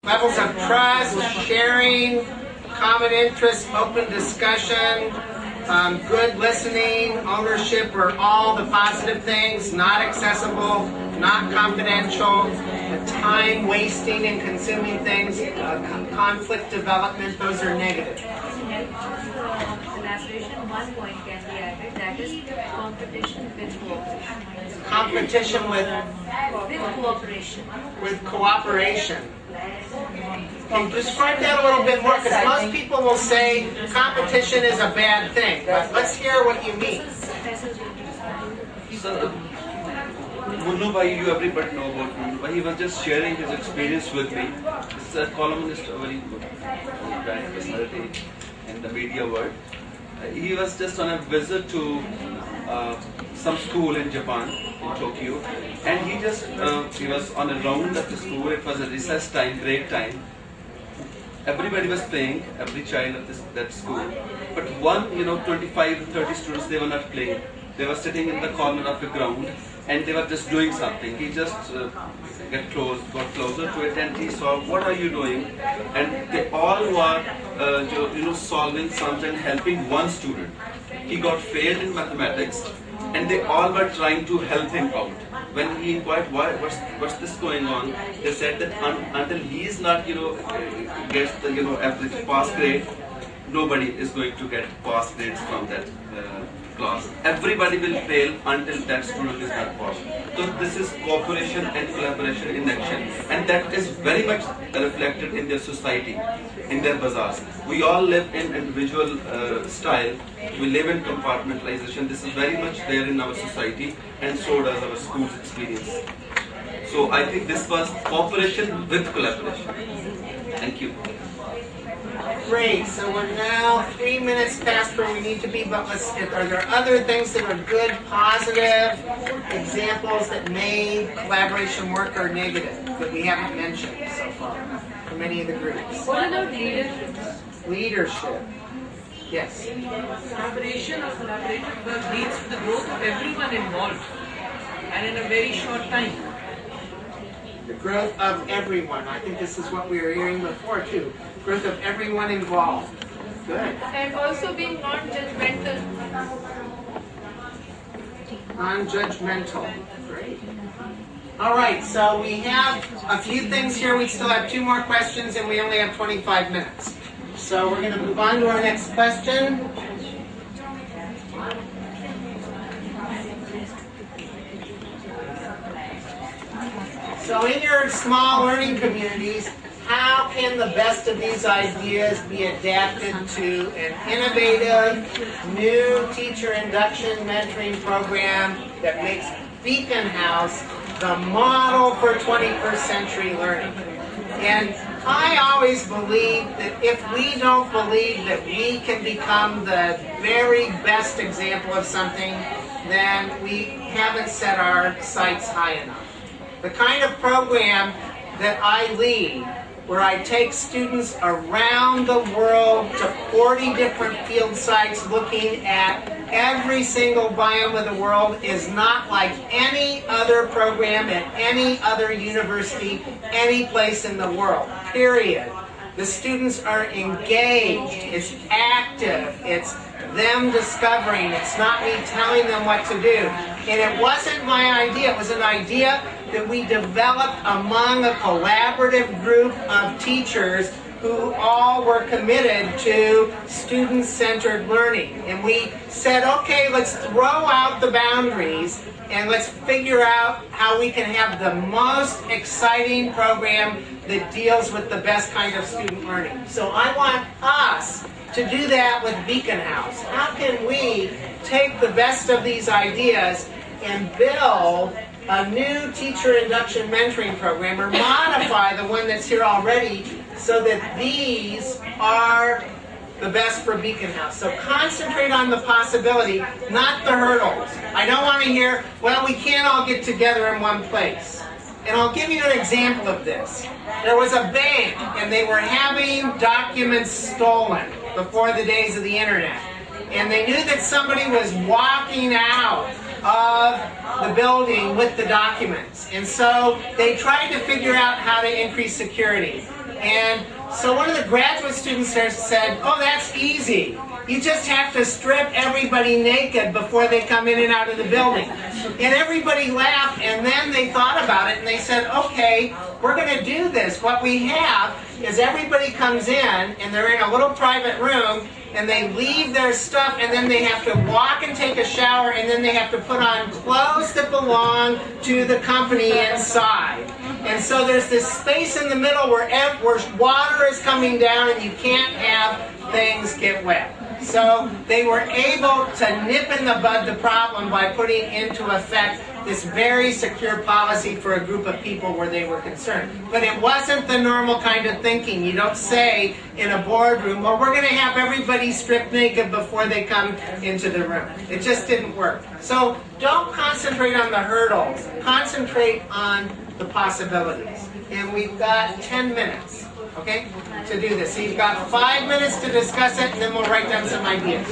Levels of trust, sharing, common interests, open discussion, good listening, ownership are all the positive things, not accessible, not confidential, time wasting and consuming things, conflict development, those are negative. Collaboration, one point can be added, that is competition with cooperation. Competition with cooperation. With cooperation. Okay, describe that a little bit more, because most people will say competition is a bad thing, but let's hear what you mean. So, Munnu Bhai, you everybody know about Munnu Bhai. He was just sharing his experience with me. He's a columnist, a very good brand personality in the media world. He was just on a visit to some school in Japan, in Tokyo, and he was on a round of the school. It was a recess time, break time. Everybody was playing, every child of that school, but 25 to 30 students, they were not playing. They were sitting in the corner of the ground and they were just doing something. He just got closer to it, and he saw, what are you doing? And they all were solving something, helping one student. He got failed in mathematics, and they all were trying to help him out. When he inquired, what's this going on? They said that until he is not, gets the average pass grade, nobody is going to get pass grades from that class. Everybody will fail until that student is not passed. So this is cooperation and collaboration in action, and that is very much reflected in their society, in their bazaars. We all live in individual style. We live in compartmentalization. This is very much there in our society, and so does our school's experience. So I think this was cooperation with collaboration. Thank you. Great, so we're now 3 minutes past where we need to be, but are there other things that are good, positive examples that made collaboration work, or negative that we haven't mentioned so far from any of the groups? What about leadership? Leadership. Yes. Collaboration or collaborative work leads to the growth of everyone involved, and in a very short time. The growth of everyone. I think this is what we were hearing before too. Growth of everyone involved. Good. And also being non-judgmental. Non-judgmental. Great. All right, so we have a few things here. We still have 2 more questions, and we only have 25 minutes. So we're going to move on to our next question. So in your small learning communities, how can the best of these ideas be adapted to an innovative, new teacher induction mentoring program that makes Beaconhouse the model for 21st century learning? And I always believe that if we don't believe that we can become the very best example of something, then we haven't set our sights high enough. The kind of program that I lead, where I take students around the world to 40 different field sites looking at every single biome of the world, is not like any other program at any other university, any place in the world, period. The students are engaged, it's active, it's them discovering, it's not me telling them what to do. And it wasn't my idea, it was an idea that we developed among a collaborative group of teachers who all were committed to student-centered learning. And we said, okay, let's throw out the boundaries and let's figure out how we can have the most exciting program that deals with the best kind of student learning. So I want us to do that with Beaconhouse. How can we take the best of these ideas and build a new teacher induction mentoring program, or modify the one that's here already so that these are the best for Beaconhouse? So concentrate on the possibility, not the hurdles. I don't want to hear, well, we can't all get together in one place. And I'll give you an example of this. There was a bank, and they were having documents stolen before the days of the internet. And they knew that somebody was walking out of the building with the documents. And so they tried to figure out how to increase security. And so one of the graduate students there said, oh, that's easy. You just have to strip everybody naked before they come in and out of the building. And everybody laughed, and then they thought about it, and they said, okay, we're going to do this. What we have is everybody comes in, and they're in a little private room, and they leave their stuff, and then they have to walk and take a shower, and then they have to put on clothes that belong to the company inside. And so there's this space in the middle where water is coming down, and you can't have things get wet. So they were able to nip in the bud the problem by putting into effect this very secure policy for a group of people where they were concerned. But it wasn't the normal kind of thinking. You don't say in a boardroom, well, we're going to have everybody strip naked before they come into the room. It just didn't work. So don't concentrate on the hurdles. Concentrate on the possibilities. And we've got 10 minutes. Okay, to do this. So you've got 5 minutes to discuss it, and then we'll write down some ideas.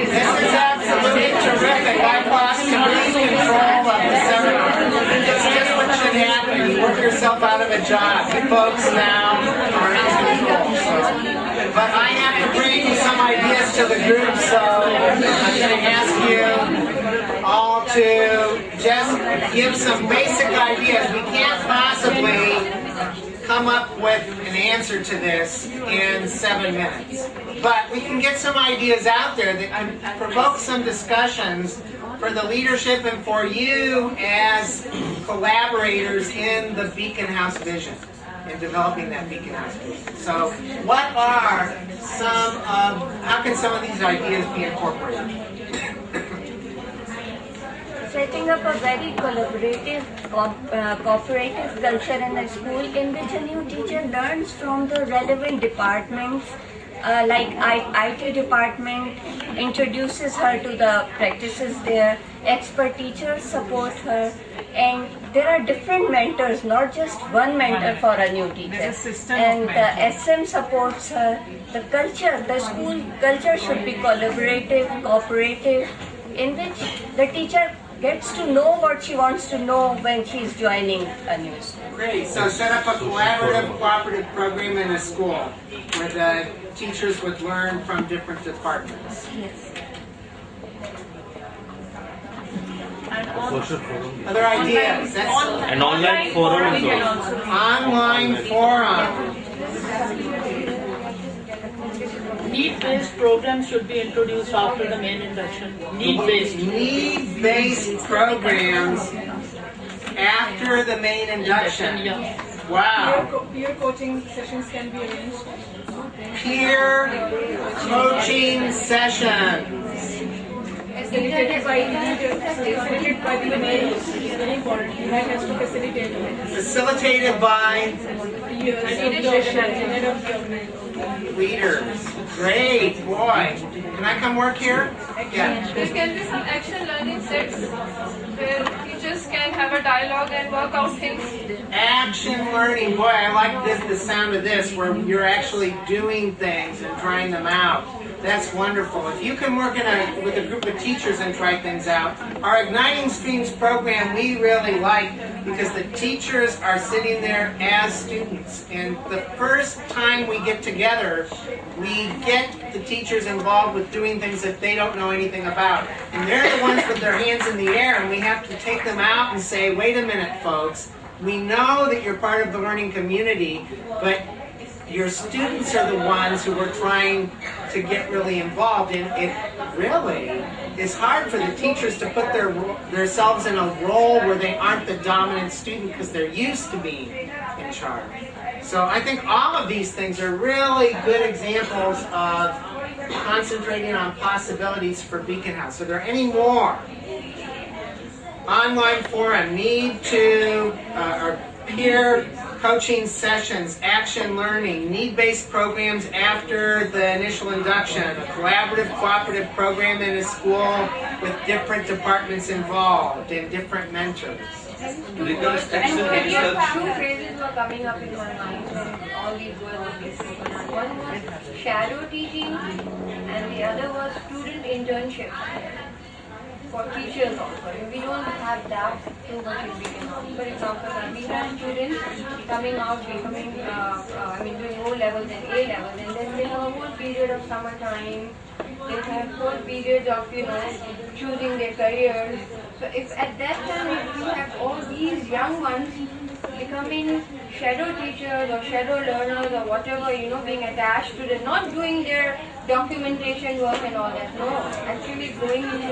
This is absolutely terrific. I've lost complete control of the seminar. job. You folks now are in control. But I have to bring some ideas to the group, so I'm going to ask you all to just give some basic ideas. We can't possibly come up with an answer to this in 7 minutes. But we can get some ideas out there that provoke some discussions for the leadership and for you as collaborators in the Beaconhouse vision, in developing that Beaconhouse vision. So what are how can some of these ideas be incorporated? Setting up a very collaborative, cooperative culture in a school in which a new teacher learns from the relevant departments, like IT department introduces her to the practices there, expert teachers support her, and there are different mentors, not just one mentor for a new teacher. And the SM supports her. The culture, the school culture should be collaborative, cooperative, in which the teacher gets to know what she wants to know when she's joining a new school. Great. So set up a collaborative, cooperative program in a school where the teachers would learn from different departments. Yes. Other ideas? An online forum is also. Online forum. Need-based programs should be introduced after the main induction. Need-based. Need-based programs after the main induction. Yeah. Wow. Peer coaching sessions can be arranged. Peer coaching sessions. Facilitated by the mayor. It's very important. He has to facilitate it. Facilitated by Head of government. leaders. Great, boy. Can I come work here? Yeah. There can be some action learning sets where teachers can have a dialogue and work out things. Action learning. Boy, I like the sound of this, where you're actually doing things and trying them out. That's wonderful. If you can work with a group of teachers and try things out. Our Igniting Streams program we really like because the teachers are sitting there as students. And the first time we get together, we get the teachers involved with doing things that they don't know anything about. And they're the ones with their hands in the air, and we have to take them out and say, wait a minute, folks. We know that you're part of the learning community, but your students are the ones who are trying to get really involved, and it really is hard for the teachers to put themselves in a role where they aren't the dominant student because they're used to being in charge. So I think all of these things are really good examples of concentrating on possibilities for Beaconhouse. Are there any more? Online forum, or peer coaching sessions, action learning, need-based programs after the initial induction, a collaborative, cooperative program in a school with different departments involved and different mentors. Rigorous action research. Two phrases were coming up in my mind when all these words were spoken. One was shadow teaching and the other was student internship. For teachers also. We don't have that too much in Beaconhouse. For example, we have students coming out, doing O levels and A levels, and then they have a whole period of summertime. They have whole periods of, choosing their careers. So if at that time if you have all these young ones becoming shadow teachers or shadow learners or whatever, being attached to them, not doing their documentation work and all that. No, actually going into